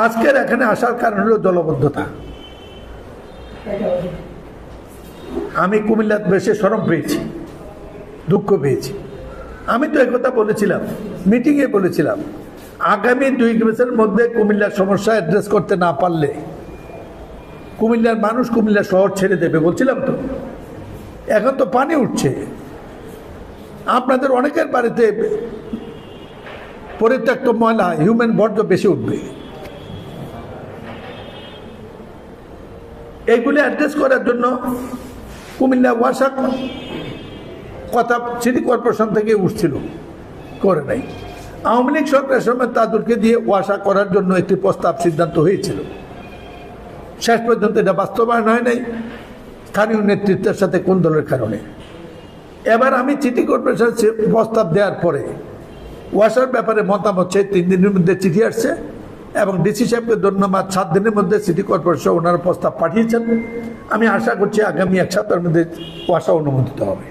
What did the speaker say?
আজকের এখানে আসার কারণ হলো দলবদ্ধতা। আমি কুমিল্লার বেশি শরম পেয়েছি, দুঃখ পেয়েছি। আমি তো একথা বলেছিলাম, মিটিংয়ে বলেছিলাম, আগামী 2 বছরের মধ্যে কুমিল্লার সমস্যা অ্যাড্রেস করতে না পারলে কুমিল্লার মানুষ কুমিল্লা শহর ছেড়ে দেবে বলছিলাম তো। এখন তো পানি উঠছে, আপনাদের অনেকের বাড়িতে পরিত্যক্ত ময়লা, হিউম্যান বর্জ্য বেশি উঠবে। এইগুলি অ্যাড্রেস করার জন্য কুমিল্লা ওয়াসা কথা সিটি কর্পোরেশন থেকে উঠছিল, করে নাই। আওয়ামী লীগ সরকারের সময় তাদেরকে দিয়ে ওয়াসা করার জন্য একটি প্রস্তাব সিদ্ধান্ত হয়েছিল, শেষ পর্যন্ত এটা বাস্তবায়ন হয় নাই স্থানীয় নেতৃত্বের সাথে কোন দলের কারণে। এবার আমি সিটি কর্পোরেশন প্রস্তাব দেওয়ার পরে ওয়াসার ব্যাপারে মতামত চেয়ে 3 দিনের মধ্যে চিঠি আসছে এবং ডিসি সাহেবকে ধন্যবাদ, 7 দিনের মধ্যে সিটি কর্পোরেশন ওনারা প্রস্তাব পাঠিয়েছেন। আমি আশা করছি আগামী 1 সপ্তাহের মধ্যে ওয়াসা অনুমোদিত হবে।